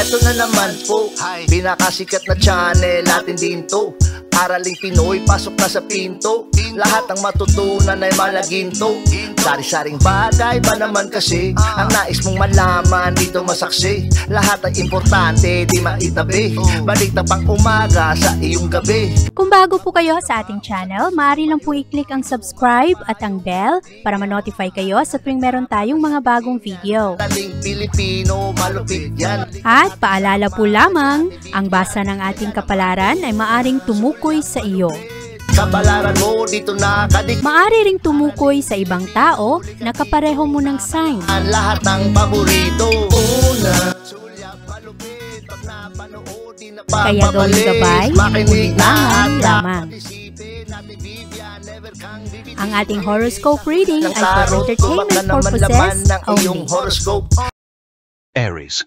Eto na naman po, pinakasikat na channel natin din to. Araling Pinoy, pasok na sa pinto. Lahat ng matutunan ay malaginto. Sari-saring bagay ba naman kasi ang nais mong malaman dito masaksi. Lahat ay importante, di maitabi. Balik na pang umaga sa iyong gabi. Kung bago po kayo sa ating channel, maaari lang po i-click ang subscribe at ang bell para ma-notify kayo sa tuwing meron tayong mga bagong video. Taling Pilipino, malupit yan. At paalala po lamang, ang basa ng ating kapalaran ay maaring tumukoy sa iyo. Kapalaran mo dito nakadik. Maaari ring tumukoy sa ibang tao na kapareho mo ng sign. Ang lahat ng paborito. Una, sulyap, malupit, pag napanood, di na Kaya gawing gabay, makinig na lamang. Ang ating horoscope reading ay for entertainment purposes only. Aries.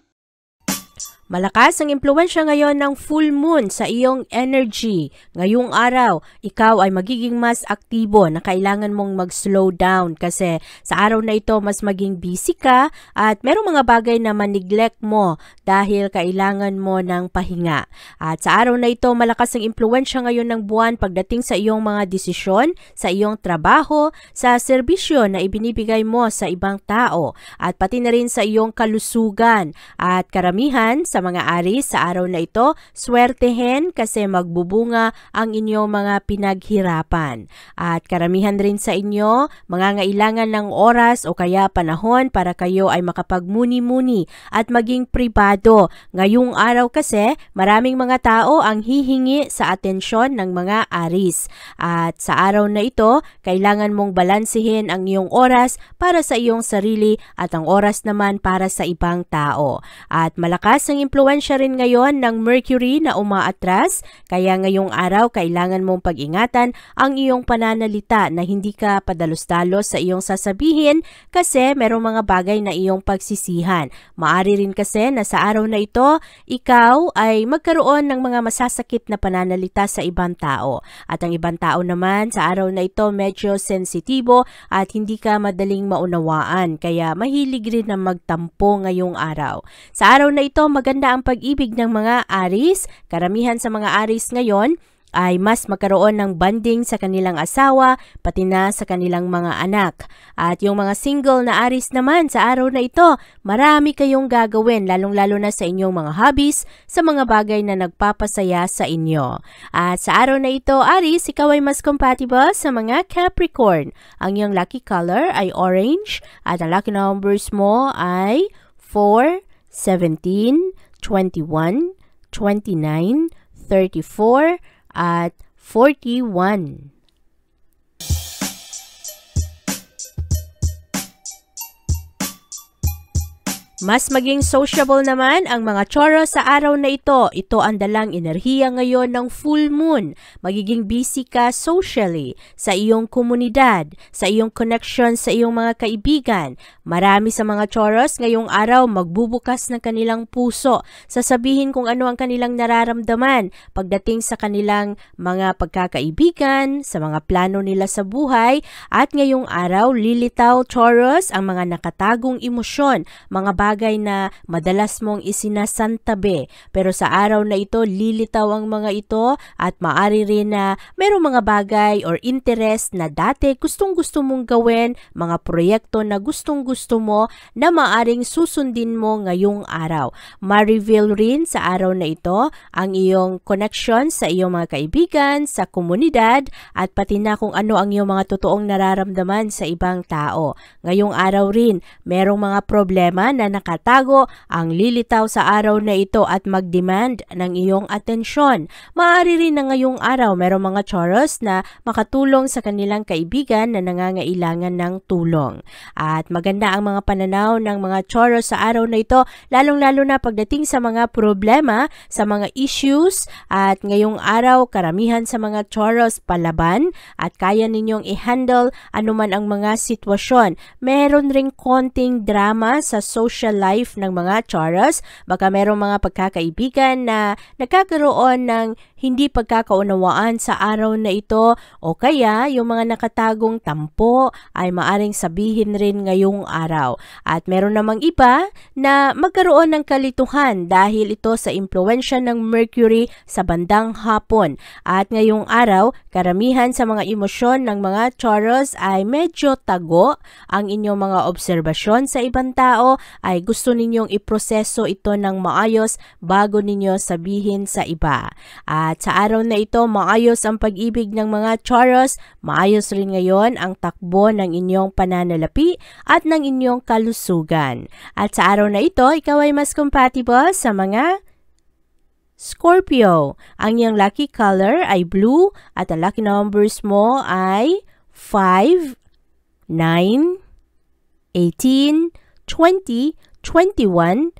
Malakas ang impluwensya ngayon ng full moon sa iyong energy. Ngayong araw, ikaw ay magiging mas aktibo na kailangan mong mag-slow down kasi sa araw na ito mas maging busy ka at merong mga bagay na ma-neglect mo dahil kailangan mo ng pahinga. At sa araw na ito, malakas ang impluwensya ngayon ng buwan pagdating sa iyong mga desisyon, sa iyong trabaho, sa serbisyo na ibinibigay mo sa ibang tao at pati na rin sa iyong kalusugan. At karamihan sa mga Aries sa araw na ito, swertehin kasi magbubunga ang inyong mga pinaghirapan. At karamihan rin sa inyo, mangangailangan ng oras o kaya panahon para kayo ay makapagmuni-muni at maging pribado. Ngayong araw kasi, maraming mga tao ang hihingi sa atensyon ng mga Aries. At sa araw na ito, kailangan mong balansehin ang iyong oras para sa iyong sarili at ang oras naman para sa ibang tao. At malakas ang impluwensya rin ngayon ng Mercury na umaatras, kaya ngayong araw kailangan mong pag-ingatan ang iyong pananalita na hindi ka padalos-dalos sa iyong sasabihin kasi merong mga bagay na iyong pagsisihan. Maari rin kasi na sa araw na ito, ikaw ay magkaroon ng mga masasakit na pananalita sa ibang tao. At ang ibang tao naman sa araw na ito medyo sensitibo at hindi ka madaling maunawaan, kaya mahilig rin na magtampo ngayong araw. Sa araw na ito, maganda ang pag-ibig ng mga Aries. Karamihan sa mga Aries ngayon ay mas magkaroon ng bonding sa kanilang asawa, pati na sa kanilang mga anak. At yung mga single na Aries naman sa araw na ito, marami kayong gagawin, lalong-lalo na sa inyong mga hobbies, sa mga bagay na nagpapasaya sa inyo. At sa araw na ito, Aries, ikaw ay mas compatible sa mga Capricorn. Ang iyong lucky color ay orange at ang lucky numbers mo ay 4, 17, 21, 29, 34, at 41. Mas maging sociable naman ang mga Taurus sa araw na ito. Ito ang dalang enerhiya ngayon ng full moon. Magiging busy ka socially, sa iyong komunidad, sa iyong connection sa iyong mga kaibigan. Marami sa mga Taurus ngayong araw magbubukas ng kanilang puso. Sasabihin kung ano ang kanilang nararamdaman pagdating sa kanilang mga pagkakaibigan, sa mga plano nila sa buhay. At ngayong araw, lilitaw Taurus ang mga nakatagong emosyon, mga bagay na madalas mong isinasantabi. Pero sa araw na ito, lilitaw ang mga ito at maaari rin na merong mga bagay or interest na dati gustong-gusto mong gawin, mga proyekto na gustong-gusto mo na maaring susundin mo ngayong araw. Ma-reveal rin sa araw na ito ang iyong connection sa iyong mga kaibigan, sa komunidad at pati na kung ano ang iyong mga totoong nararamdaman sa ibang tao. Ngayong araw rin, merong mga problema na nakatago ang lilitaw sa araw na ito at mag-demand ng iyong atensyon. Maaari rin na ngayong araw merong mga Taurus na makatulong sa kanilang kaibigan na nangangailangan ng tulong. At maganda ang mga pananaw ng mga Taurus sa araw na ito, lalong-lalo na pagdating sa mga problema, sa mga issues. At ngayong araw, karamihan sa mga Taurus palaban at kaya ninyong i-handle anuman ang mga sitwasyon. Meron ring konting drama sa social social life ng mga Taurus. Baka merong mga pagkakaibigan na nagkakaroon ng hindi pagkakaunawaan sa araw na ito o kaya yung mga nakatagong tampo ay maaring sabihin rin ngayong araw. At meron namang iba na magkaroon ng kalituhan dahil ito sa impluwensya ng Mercury sa bandang hapon. At ngayong araw, karamihan sa mga emosyon ng mga Taurus ay medyo tago. Ang inyong mga obserbasyon sa ibang tao ay gusto ninyong iproseso ito ng maayos bago ninyo sabihin sa iba. At sa araw na ito, maayos ang pag-ibig ng mga Taurus, maayos rin ngayon ang takbo ng inyong pananalapi at ng inyong kalusugan. At sa araw na ito, ikaw ay mas compatible sa mga Scorpio. Ang iyong lucky color ay blue at ang lucky numbers mo ay 5, 9, 18, 20, 21,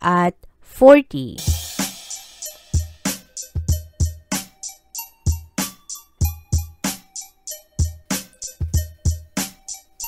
at 40.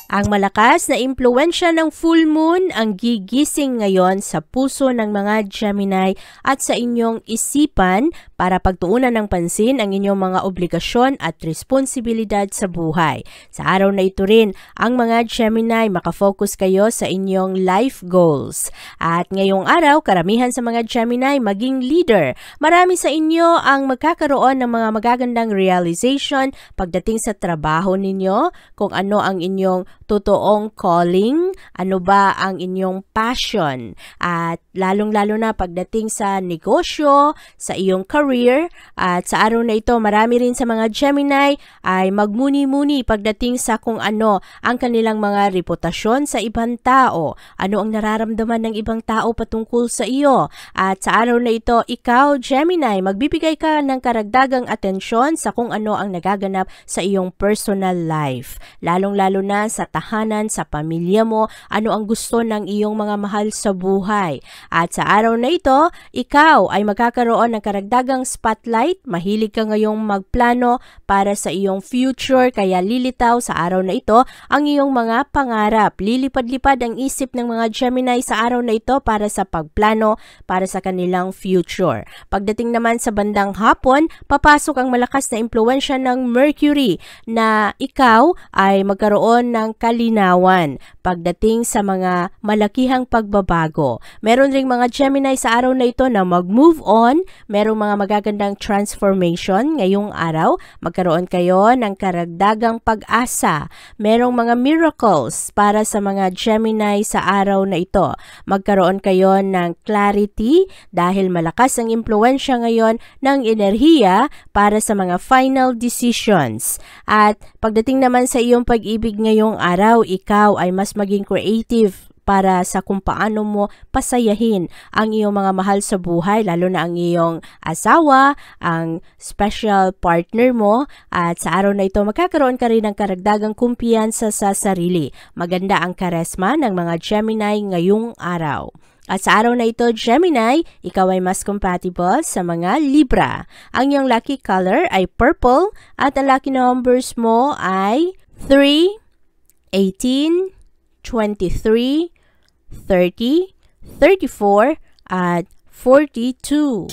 Ang malakas na impluwensya ng full moon ang gigising ngayon sa puso ng mga Gemini at sa inyong isipan para pagtuunan ng pansin ang inyong mga obligasyon at responsibilidad sa buhay. Sa araw na ito rin, ang mga Gemini makafocus kayo sa inyong life goals. At ngayong araw, karamihan sa mga Gemini maging leader. Marami sa inyo ang magkakaroon ng mga magagandang realization pagdating sa trabaho ninyo, kung ano ang inyong totoong calling, ano ba ang inyong passion, at lalong-lalo na pagdating sa negosyo, sa iyong career. At sa araw na ito, marami rin sa mga Gemini ay magmuni-muni pagdating sa kung ano ang kanilang mga reputasyon sa ibang tao, ano ang nararamdaman ng ibang tao patungkol sa iyo. At sa araw na ito, ikaw Gemini, magbibigay ka ng karagdagang atensyon sa kung ano ang nagaganap sa iyong personal life, lalong-lalo na sa tahanan, sa pamilya mo, ano ang gusto ng iyong mga mahal sa buhay. At sa araw na ito, ikaw ay magkakaroon ng karagdagang spotlight. Mahilig ka ngayong magplano para sa iyong future, kaya lilitaw sa araw na ito ang iyong mga pangarap. Lilipad-lipad ang isip ng mga Gemini sa araw na ito para sa pagplano para sa kanilang future. Pagdating naman sa bandang hapon, papasok ang malakas na impluwensya ng Mercury na ikaw ay magkaroon ng kalinawan pagdating sa mga malakihang pagbabago. Meron ring mga Gemini sa araw na ito na mag-move on, merong mga magagandang transformation ngayong araw, magkaroon kayo ng karagdagang pag-asa, merong mga miracles para sa mga Gemini sa araw na ito, magkaroon kayo ng clarity dahil malakas ang impluwensya ngayon ng enerhiya para sa mga final decisions. At pagdating naman sa iyong pag-ibig ngayong araw, ikaw ay mas maging creative para sa kung paano mo pasayahin ang iyong mga mahal sa buhay, lalo na ang iyong asawa, ang special partner mo. At sa araw na ito, magkakaroon ka rin ng karagdagang kumpiyansa sa sarili. Maganda ang karesma ng mga Gemini ngayong araw. At sa araw na ito, Gemini, ikaw ay mas compatible sa mga Libra. Ang iyong lucky color ay purple at ang lucky numbers mo ay 3, 18, 23, 30, 34, at 42.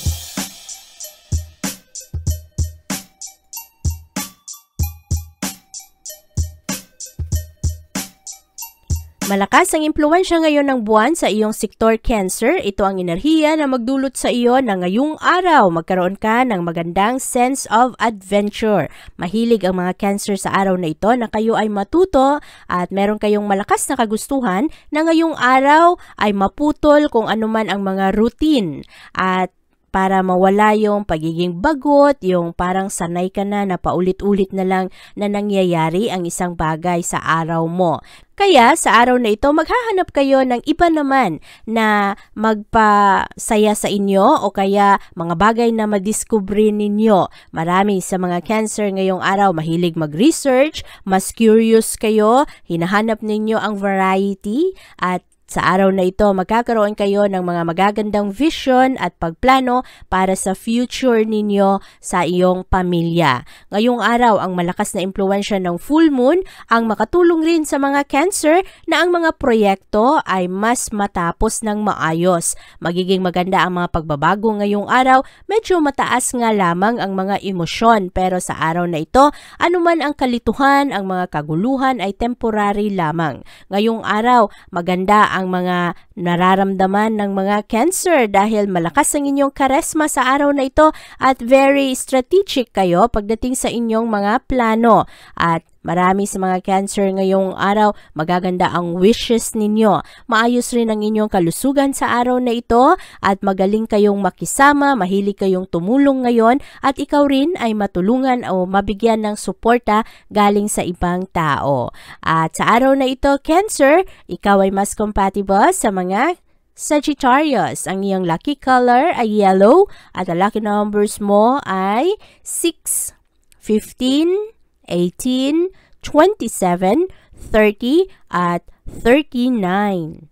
Malakas ang impluwensya ngayon ng buwan sa iyong sektor Cancer. Ito ang enerhiya na magdulot sa iyo na ngayong araw magkaroon ka ng magandang sense of adventure. Mahilig ang mga Cancer sa araw na ito na kayo ay matuto at meron kayong malakas na kagustuhan na ngayong araw ay maputol kung anuman ang mga routine at para mawala yung pagiging bagot, yung parang sanay ka na na paulit-ulit na lang na nangyayari ang isang bagay sa araw mo. Kaya sa araw na ito, maghahanap kayo ng iba naman na magpasaya sa inyo o kaya mga bagay na madiskubre ninyo. Marami sa mga Cancer ngayong araw mahilig mag-research, mas curious kayo, hinahanap ninyo ang variety at Sa araw na ito, magkakaroon kayo ng mga magagandang vision at pagplano para sa future ninyo sa iyong pamilya. Ngayong araw, ang malakas na impluwensya ng full moon ang makatulong rin sa mga Cancer na ang mga proyekto ay mas matapos ng maayos. Magiging maganda ang mga pagbabago ngayong araw. Medyo mataas nga lamang ang mga emosyon, pero sa araw na ito, anuman ang kalituhan, ang mga kaguluhan ay temporary lamang. Ngayong araw, maganda ang mga nararamdaman ng mga Cancer dahil malakas ang inyong karesma sa araw na ito at very strategic kayo pagdating sa inyong mga plano. At marami sa mga Cancer ngayong araw, magaganda ang wishes ninyo. Maayos rin ang inyong kalusugan sa araw na ito at magaling kayong makisama, mahilig kayong tumulong ngayon at ikaw rin ay matulungan o mabigyan ng suporta galing sa ibang tao. At sa araw na ito, Cancer, ikaw ay mas compatible sa mga Sagittarius. Ang iyong lucky color ay yellow at ang lucky numbers mo ay 6, 15, 18, 27, 30, at 39.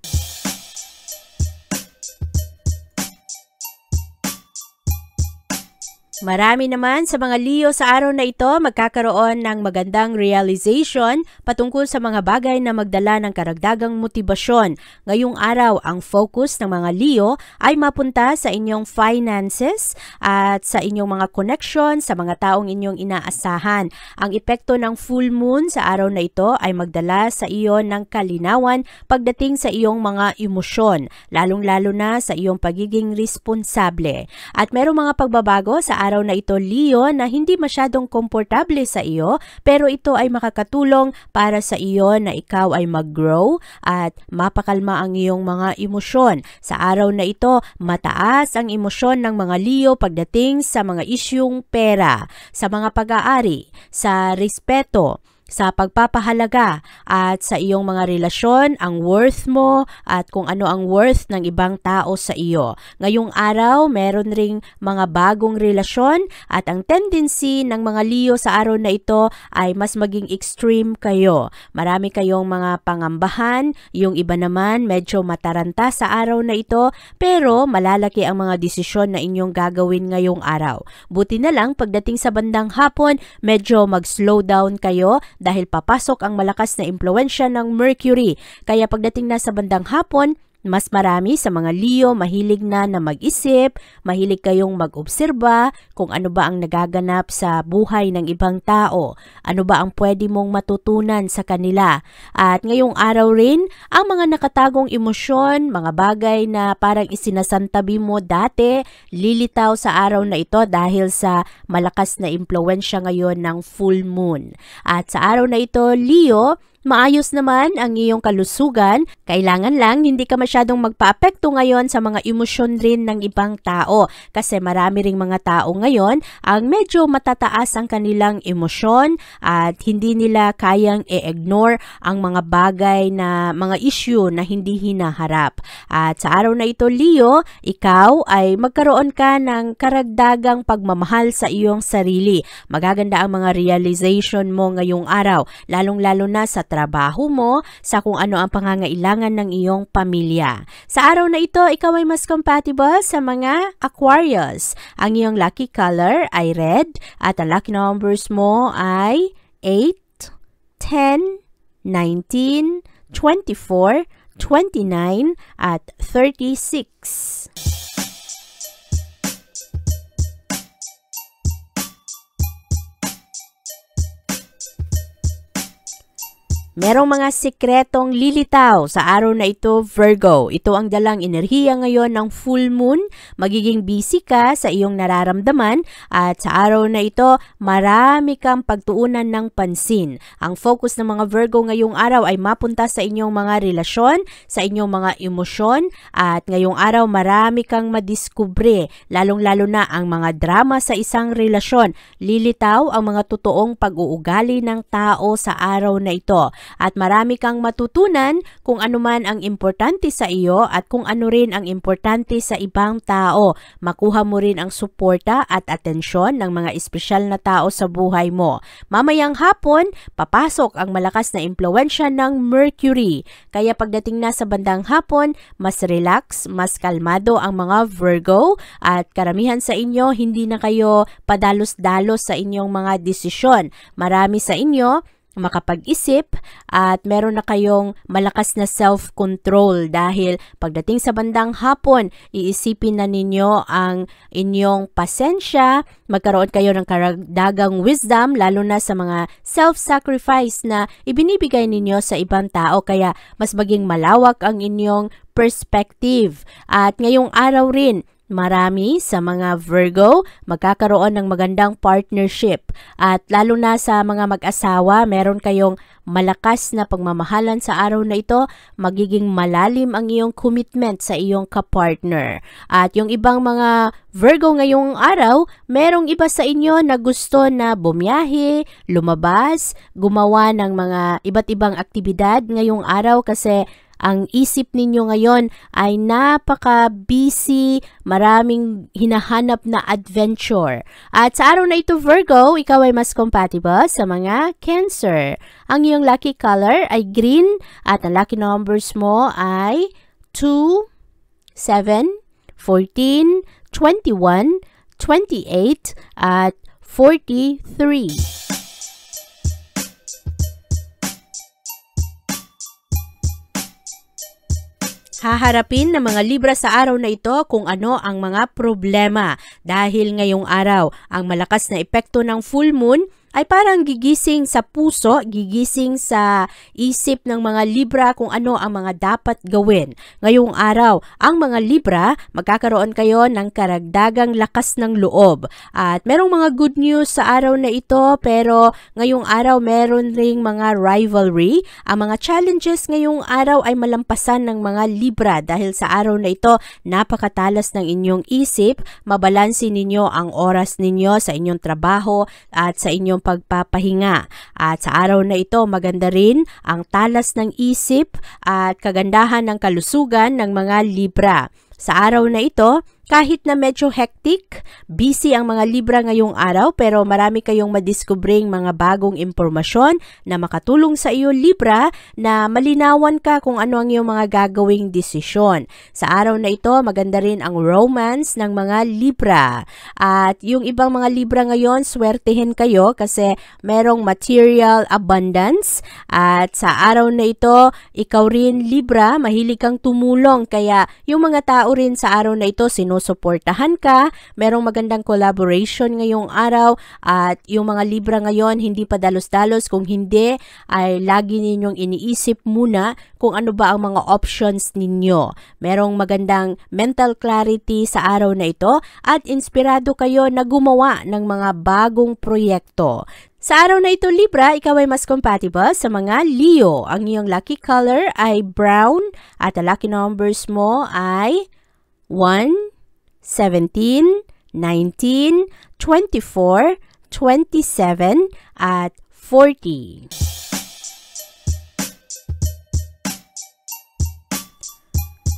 Marami naman sa mga Leo sa araw na ito magkakaroon ng magandang realization patungkol sa mga bagay na magdala ng karagdagang motibasyon. Ngayong araw, ang focus ng mga Leo ay mapunta sa inyong finances at sa inyong mga connection sa mga taong inyong inaasahan. Ang epekto ng full moon sa araw na ito ay magdala sa iyo ng kalinawan pagdating sa iyong mga emosyon, lalong-lalo na sa iyong pagiging responsable. At merong mga pagbabago sa araw na ito, Leo, na hindi masyadong komportable sa iyo, pero ito ay makakatulong para sa iyo na ikaw ay mag-grow at mapakalma ang iyong mga emosyon. Sa araw na ito, mataas ang emosyon ng mga Leo pagdating sa mga isyung pera, sa mga pag-aari, sa respeto, sa pagpapahalaga at sa iyong mga relasyon, ang worth mo at kung ano ang worth ng ibang tao sa iyo. Ngayong araw, meron ring mga bagong relasyon at ang tendency ng mga Leo sa araw na ito ay mas maging extreme kayo. Marami kayong mga pangambahan, yung iba naman medyo mataranta sa araw na ito, pero malalaki ang mga desisyon na inyong gagawin ngayong araw. Buti na lang pagdating sa bandang hapon, medyo mag-slow down kayo dahil papasok ang malakas na impluwensya ng Mercury. Kaya pagdating na sa bandang hapon, mas marami sa mga Leo mahilig na mag-isip, mahilig kayong mag-obserba kung ano ba ang nagaganap sa buhay ng ibang tao, ano ba ang pwede mong matutunan sa kanila. At ngayong araw rin, ang mga nakatagong emosyon, mga bagay na parang isinasantabi mo dati, lilitaw sa araw na ito dahil sa malakas na impluwensya ngayon ng full moon. At sa araw na ito, Leo, maayos naman ang iyong kalusugan, kailangan lang hindi ka masyadong magpaapekto ngayon sa mga emosyon rin ng ibang tao kasi marami ring mga tao ngayon ang medyo matataas ang kanilang emosyon at hindi nila kayang i-ignore ang mga bagay na mga issue na hindi hinaharap. At sa araw na ito, Leo, ikaw ay magkaroon ka ng karagdagang pagmamahal sa iyong sarili. Magaganda ang mga realization mo ngayong araw, lalong-lalo na sa trabaho mo, sa kung ano ang pangangailangan ng iyong pamilya. Sa araw na ito, ikaw ay mas compatible sa mga Aquarius. Ang iyong lucky color ay red at ang lucky numbers mo ay 8, 10, 19, 24, 29, at 36. Merong mga sikretong lilitaw sa araw na ito, Virgo. Ito ang dalang enerhiya ngayon ng full moon. Magiging busy ka sa iyong nararamdaman at sa araw na ito, marami kang pagtuunan ng pansin. Ang focus ng mga Virgo ngayong araw ay mapunta sa inyong mga relasyon, sa inyong mga emosyon at ngayong araw marami kang madiskubre, lalong-lalo na ang mga drama sa isang relasyon. Lilitaw ang mga totoong pag-uugali ng tao sa araw na ito. at marami kang matutunan kung ano man ang importante sa iyo at kung ano rin ang importante sa ibang tao. Makuha mo rin ang suporta at atensyon ng mga espesyal na tao sa buhay mo. Mamayang hapon, papasok ang malakas na impluwensya ng Mercury. Kaya pagdating na sa bandang hapon, mas relax, mas kalmado ang mga Virgo at karamihan sa inyo hindi na kayo padalos-dalos sa inyong mga desisyon. Marami sa inyo makapag-isip at meron na kayong malakas na self-control dahil pagdating sa bandang hapon, iisipin na ninyo ang inyong pasensya, magkaroon kayo ng karagdagang wisdom lalo na sa mga self-sacrifice na ibinibigay ninyo sa ibang tao kaya mas maging malawak ang inyong perspective. At ngayong araw rin, marami sa mga Virgo magkakaroon ng magandang partnership at lalo na sa mga mag-asawa, meron kayong malakas na pagmamahalan sa araw na ito, magiging malalim ang iyong commitment sa iyong kapartner. At yung ibang mga Virgo ngayong araw, merong iba sa inyo na gusto na bumiyahe, lumabas, gumawa ng mga iba't ibang aktibidad ngayong araw kasi ang isip ninyo ngayon ay napaka-busy, maraming hinahanap na adventure. At sa araw na ito, Virgo, ikaw ay mas compatible sa mga Cancer. Ang iyong lucky color ay green at ang lucky numbers mo ay 2, 7, 14, 21, 28 at 43. Haharapin ng mga Libra sa araw na ito kung ano ang mga problema dahil ngayong araw ang malakas na epekto ng full moon ay parang gigising sa puso, gigising sa isip ng mga Libra kung ano ang mga dapat gawin. Ngayong araw, ang mga Libra, magkakaroon kayo ng karagdagang lakas ng loob. At merong mga good news sa araw na ito, pero ngayong araw meron ring mga rivalry. Ang mga challenges ngayong araw ay malampasan ng mga Libra dahil sa araw na ito, napakatalas ng inyong isip, mabalansin ninyo ang oras ninyo sa inyong trabaho at sa inyong pagpapahinga. At sa araw na ito, maganda rin ang talas ng isip at kagandahan ng kalusugan ng mga Libra. Sa araw na ito, kahit na medyo hectic, busy ang mga Libra ngayong araw pero marami kayong madiskubring mga bagong impormasyon na makatulong sa iyo Libra na malinawan ka kung ano ang iyong mga gagawing desisyon. Sa araw na ito, maganda rin ang romance ng mga Libra. At yung ibang mga Libra ngayon, swertehin kayo kasi merong material abundance. At sa araw na ito, ikaw rin Libra, mahilig kang tumulong kaya yung mga tao rin sa araw na ito, sinusuportahan ka, merong magandang collaboration ngayong araw at yung mga Libra ngayon hindi pa dalos-dalos, kung hindi ay lagi ninyong iniisip muna kung ano ba ang mga options ninyo. Merong magandang mental clarity sa araw na ito at inspirado kayo na gumawa ng mga bagong proyekto. Sa araw na ito, Libra, ikaw ay mas compatible sa mga Leo. Ang iyong lucky color ay brown at ang lucky numbers mo ay 1, 17, 19, 24, 27, at 40.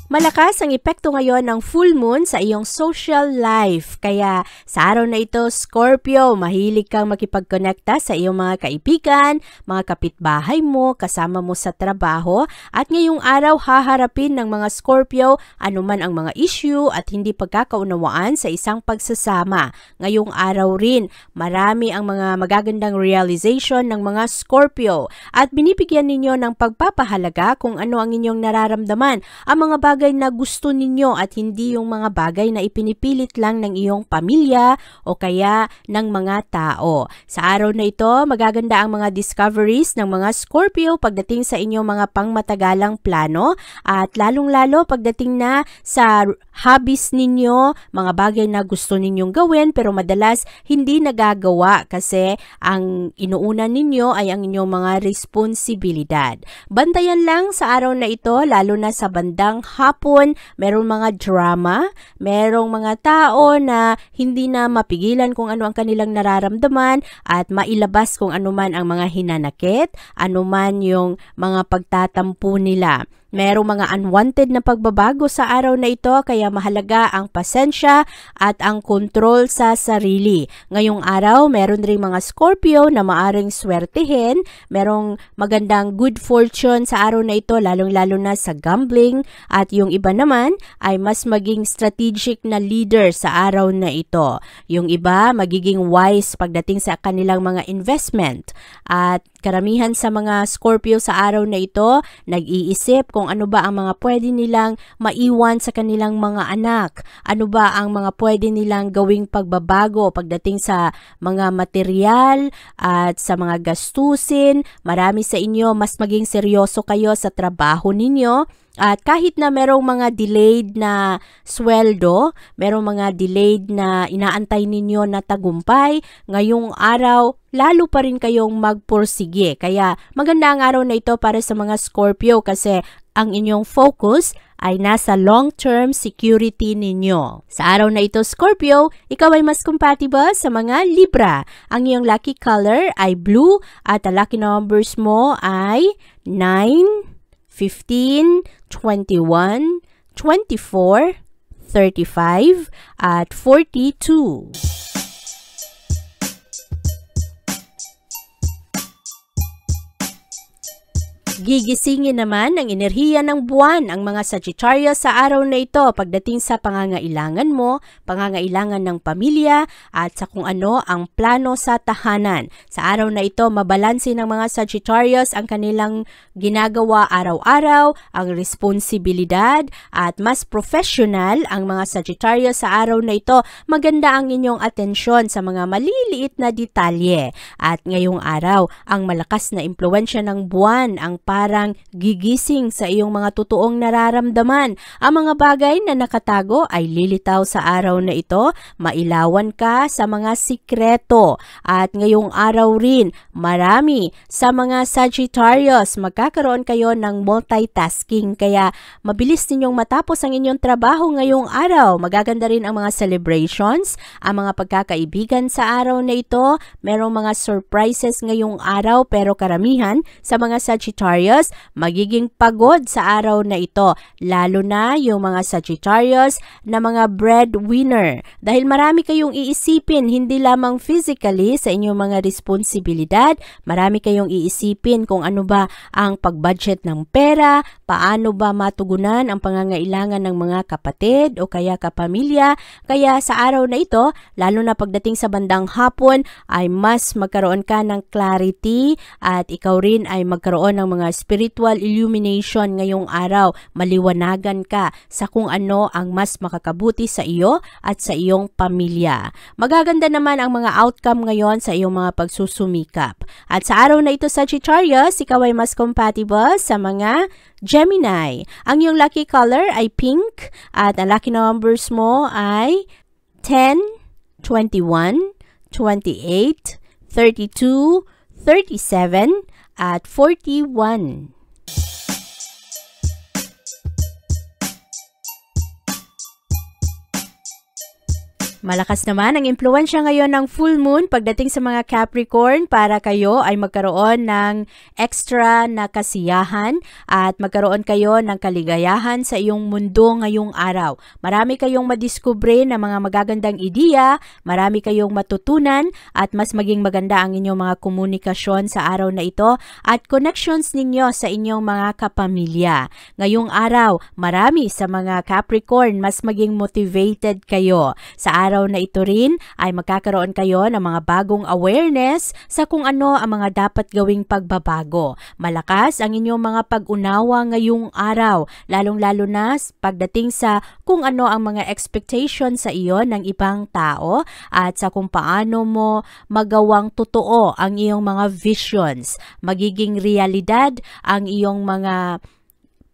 Malakas ang epekto ngayon ng full moon sa iyong social life. Kaya sa araw na ito, Scorpio, mahilig kang makipagkonekta sa iyong mga kaibigan, mga kapitbahay mo, kasama mo sa trabaho. At ngayong araw, haharapin ng mga Scorpio anuman ang mga issue at hindi pagkakaunawaan sa isang pagsasama. Ngayong araw rin, marami ang mga magagandang realization ng mga Scorpio. At binibigyan ninyo ng pagpapahalaga kung ano ang inyong nararamdaman. Ang mga bagay na gusto ninyo at hindi yung mga bagay na ipinipilit lang ng iyong pamilya o kaya ng mga tao. Sa araw na ito, magaganda ang mga discoveries ng mga Scorpio pagdating sa inyong mga pangmatagalang plano at lalong-lalo pagdating na sa hobbies ninyo, mga bagay na gusto ninyong gawin pero madalas hindi nagagawa kasi ang inuuna ninyo ay ang inyong mga responsibilidad. Bantayan lang sa araw na ito, lalo na sa bandang hapon, merong mga drama, merong mga tao na hindi na mapigilan kung ano ang kanilang nararamdaman at mailabas kung ano man ang mga hinanakit, ano man yung mga pagtatampo nila. Merong mga unwanted na pagbabago sa araw na ito kaya mahalaga ang pasensya at ang kontrol sa sarili. Ngayong araw, meron ring mga Scorpio na maaring swertihin. Merong magandang good fortune sa araw na ito lalong-lalo na sa gambling at yung iba naman ay mas maging strategic na leader sa araw na ito. Yung iba magiging wise pagdating sa kanilang mga investment at karamihan sa mga Scorpio sa araw na ito nag-iisip kung ano ba ang mga pwede nilang maiwan sa kanilang mga anak. Ano ba ang mga pwede nilang gawing pagbabago pagdating sa mga material at sa mga gastusin. Marami sa inyo mas maging seryoso kayo sa trabaho ninyo. At kahit na merong mga delayed na sweldo, merong mga delayed na inaantay ninyo na tagumpay, ngayong araw, lalo pa rin kayong magpursige. Kaya maganda ang araw na ito para sa mga Scorpio kasi ang inyong focus ay nasa long-term security ninyo. Sa araw na ito, Scorpio, ikaw ay mas compatible sa mga Libra. Ang iyong lucky color ay blue at ang lucky numbers mo ay 9, 15, 21, 24, 35, at 42. Gigisingin naman ng enerhiya ng buwan ang mga Sagittarius sa araw na ito pagdating sa pangangailangan mo, pangangailangan ng pamilya at sa kung ano ang plano sa tahanan. Sa araw na ito, mabalanse ng mga Sagittarius ang kanilang ginagawa araw-araw, ang responsibilidad at mas professional ang mga Sagittarius sa araw na ito. Maganda ang inyong atensyon sa mga maliliit na detalye. At ngayong araw, ang malakas na impluwensya ng buwan ang parang gigising sa iyong mga totoong nararamdaman. Ang mga bagay na nakatago ay lilitaw sa araw na ito. Mailawan ka sa mga sikreto. At ngayong araw rin, marami sa mga Sagittarius, magkakaroon kayo ng multitasking. Kaya mabilis ninyong matapos ang inyong trabaho ngayong araw. Magaganda rin ang mga celebrations, ang mga pagkakaibigan sa araw na ito. Merong mga surprises ngayong araw pero karamihan sa mga Sagittarius magiging pagod sa araw na ito, lalo na yung mga Sagittarius na mga breadwinner. Dahil marami kayong iisipin, hindi lamang physically sa inyong mga responsibilidad, marami kayong iisipin kung ano ba ang pag-budget ng pera, paano ba matugunan ang pangangailangan ng mga kapatid o kaya kapamilya. Kaya sa araw na ito, lalo na pagdating sa bandang hapon, ay mas magkaroon ka ng clarity at ikaw rin ay magkaroon ng mga spiritual illumination ngayong araw. Maliwanagan ka sa kung ano ang mas makakabuti sa iyo at sa iyong pamilya. Magaganda naman ang mga outcome ngayon sa iyong mga pagsusumikap. At sa araw na ito, Sagittarius, ikaw ay mas compatible sa mga Gemini. Ang iyong lucky color ay pink at ang lucky numbers mo ay 10, 21, 28, 32, 37, at 41. Malakas naman ang impluwensya ngayon ng full moon pagdating sa mga Capricorn para kayo ay magkaroon ng extra na kasiyahan at magkaroon kayo ng kaligayahan sa iyong mundo ngayong araw. Marami kayong madiskubre na mga magagandang ideya, marami kayong matutunan at mas maging maganda ang inyong mga komunikasyon sa araw na ito at connections ninyo sa inyong mga kapamilya. Ngayong araw, marami sa mga Capricorn mas maging motivated kayo. Sa araw na ito rin ay magkakaroon kayo ng mga bagong awareness sa kung ano ang mga dapat gawing pagbabago. Malakas ang inyong mga pag-unawa ngayong araw, lalong-lalo na pagdating sa kung ano ang mga expectation sa iyo ng ibang tao at sa kung paano mo magawang totoo ang iyong mga visions. Magiging realidad ang iyong mga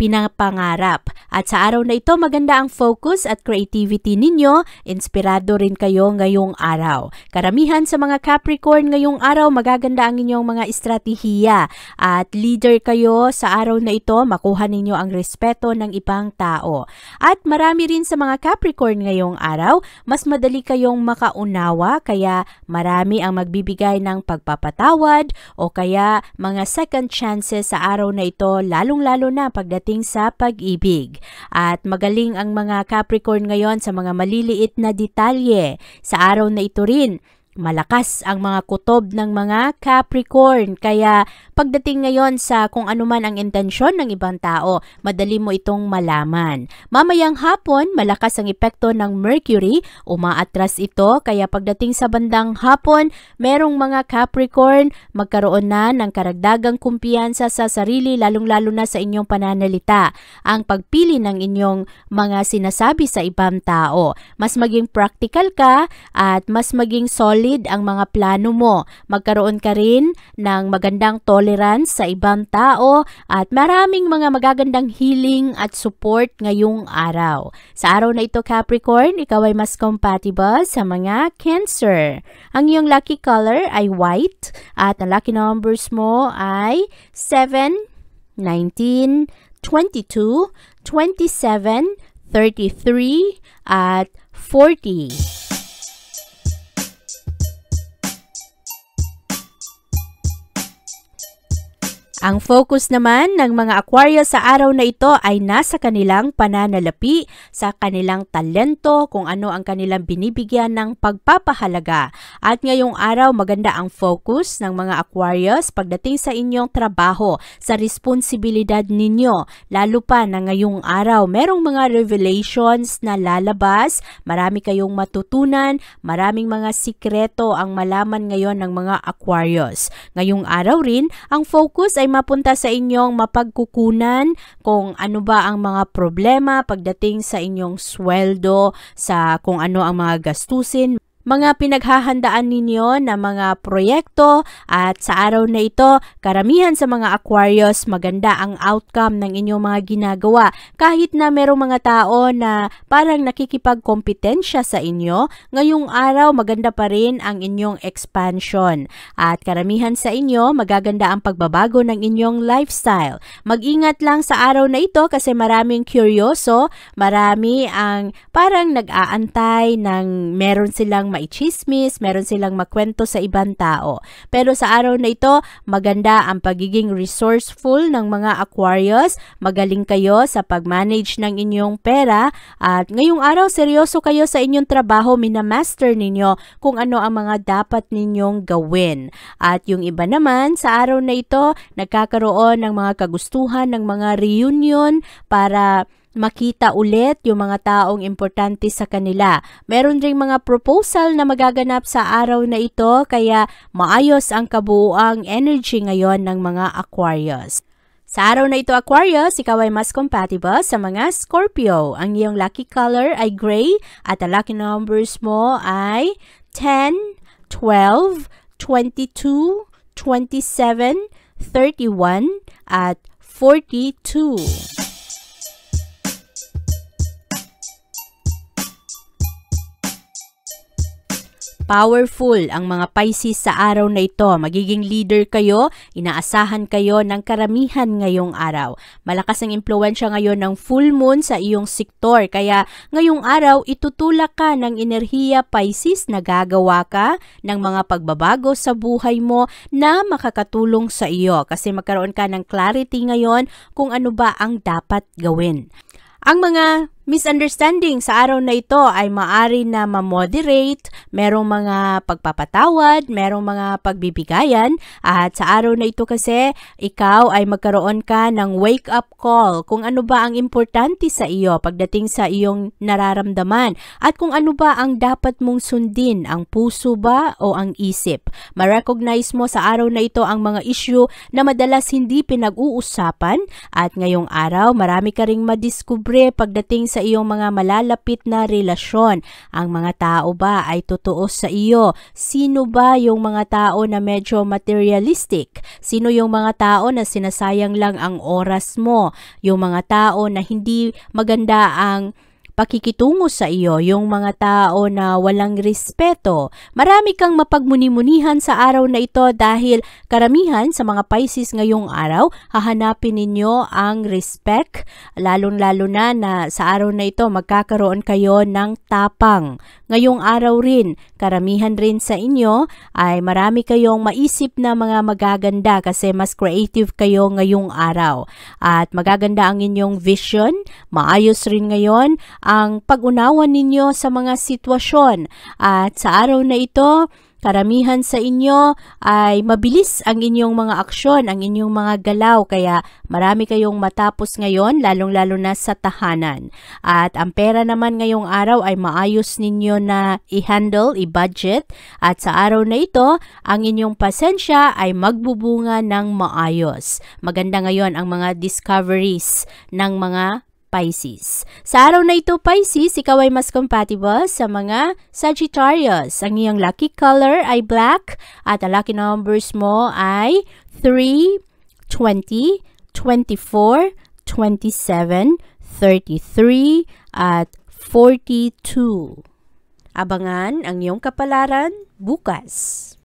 pinapangarap. At sa araw na ito, maganda ang focus at creativity ninyo. Inspirado rin kayo ngayong araw. Karamihan sa mga Capricorn ngayong araw, magaganda ang inyong mga estratehiya. At leader kayo sa araw na ito, makuha ninyo ang respeto ng ibang tao. At marami rin sa mga Capricorn ngayong araw, mas madali kayong makaunawa, kaya marami ang magbibigay ng pagpapatawad o kaya mga second chances sa araw na ito, lalong-lalo na pagdating sa pag-ibig. At magaling ang mga Capricorn ngayon sa mga maliliit na detalye. Sa araw na ito rin, malakas ang mga kutob ng mga Capricorn. Kaya pagdating ngayon sa kung ano man ang intensyon ng ibang tao, madali mo itong malaman. Mamayang hapon, malakas ang epekto ng Mercury. Umaatras ito. Kaya pagdating sa bandang hapon, merong mga Capricorn magkaroon na ng karagdagang kumpiyansa sa sarili, lalong-lalo na sa inyong pananalita. Ang pagpili ng inyong mga sinasabi sa ibang tao. Mas maging practical ka at mas maging solid ang mga plano mo. Magkaroon ka rin ng magandang tolerance sa ibang tao at maraming mga magagandang healing at support ngayong araw. Sa araw na ito, Capricorn, ikaw ay mas compatible sa mga Cancer. Ang iyong lucky color ay white at ang lucky numbers mo ay 7, 19, 22, 27, 33 at 40. Ang focus naman ng mga Aquarius sa araw na ito ay nasa kanilang pananalapi, sa kanilang talento, kung ano ang kanilang binibigyan ng pagpapahalaga. At ngayong araw, maganda ang focus ng mga Aquarius pagdating sa inyong trabaho, sa responsibilidad ninyo. Lalo pa na ngayong araw, merong mga revelations na lalabas, marami kayong matutunan, maraming mga sikreto ang malaman ngayon ng mga Aquarius. Ngayong araw rin, ang focus ay mapunta sa inyong mapagkukunan kung ano ba ang mga problema pagdating sa inyong sweldo, sa kung ano ang mga gastusin, mga pinaghahandaan ninyo na mga proyekto. At sa araw na ito, karamihan sa mga Aquarius, maganda ang outcome ng inyong mga ginagawa. Kahit na merong mga tao na parang nakikipagkompetensya sa inyo, ngayong araw maganda pa rin ang inyong expansion. At karamihan sa inyo, magaganda ang pagbabago ng inyong lifestyle. Mag-ingat lang sa araw na ito kasi maraming kuryoso, marami ang parang nag-aantay ng meron silang maichismis, meron silang makwento sa ibang tao. Pero sa araw na ito, maganda ang pagiging resourceful ng mga Aquarius. Magaling kayo sa pag-manage ng inyong pera at ngayong araw seryoso kayo sa inyong trabaho, minamaster ninyo kung ano ang mga dapat ninyong gawin. At yung iba naman, sa araw na ito, nagkakaroon ng mga kagustuhan ng mga reunion para makita ulit yung mga taong importante sa kanila. Meron ring mga proposal na magaganap sa araw na ito, kaya maayos ang kabuuang energy ngayon ng mga Aquarius. Sa araw na ito, Aquarius, ikaw ay mas compatible sa mga Scorpio. Ang iyong lucky color ay gray at ang lucky numbers mo ay 10, 12, 22, 27, 31 at 42. Powerful ang mga Pisces sa araw na ito. Magiging leader kayo, inaasahan kayo ng karamihan ngayong araw. Malakas ang impluwensya ngayon ng full moon sa iyong sektor. Kaya ngayong araw, itutulak ka ng enerhiya Pisces na gagawa ka ng mga pagbabago sa buhay mo na makakatulong sa iyo. Kasi magkaroon ka ng clarity ngayon kung ano ba ang dapat gawin. Ang mga misunderstanding sa araw na ito ay maaari na ma-moderate, merong mga pagpapatawad, merong mga pagbibigayan, at sa araw na ito kasi ikaw ay magkaroon ka ng wake-up call kung ano ba ang importante sa iyo pagdating sa iyong nararamdaman at kung ano ba ang dapat mong sundin, ang puso ba o ang isip. Ma-recognize mo sa araw na ito ang mga issue na madalas hindi pinag-uusapan at ngayong araw marami ka ring madiskubre pagdating sa iyong mga malalapit na relasyon. Ang mga tao ba ay totoo sa iyo? Sino ba yung mga tao na medyo materialistic? Sino yung mga tao na sinasayang lang ang oras mo? Yung mga tao na hindi maganda ang pakikitungo sa iyo, yung mga tao na walang respeto. Marami kang mapagmuni-munihan sa araw na ito dahil karamihan sa mga Pisces ngayong araw, hahanapin ninyo ang respect, lalong-lalo na sa araw na ito magkakaroon kayo ng tapang. Ngayong araw rin, karamihan rin sa inyo ay marami kayong maisip na mga magaganda kasi mas creative kayo ngayong araw. At magaganda ang inyong vision, maayos rin ngayon ang pag-unawa ninyo sa mga sitwasyon. At sa araw na ito, karamihan sa inyo ay mabilis ang inyong mga aksyon, ang inyong mga galaw, kaya marami kayong matapos ngayon, lalong-lalo na sa tahanan. At ang pera naman ngayong araw ay maayos ninyo na i-handle, i-budget. At sa araw na ito, ang inyong pasensya ay magbubunga ng maayos. Maganda ngayon ang mga discoveries ng mga Pisces. Sa araw na ito, Pisces, ikaw ay mas compatible sa mga Sagittarius. Ang iyong lucky color ay black at ang lucky numbers mo ay 3, 20, 24, 27, 33, at 42. Abangan ang iyong kapalaran bukas.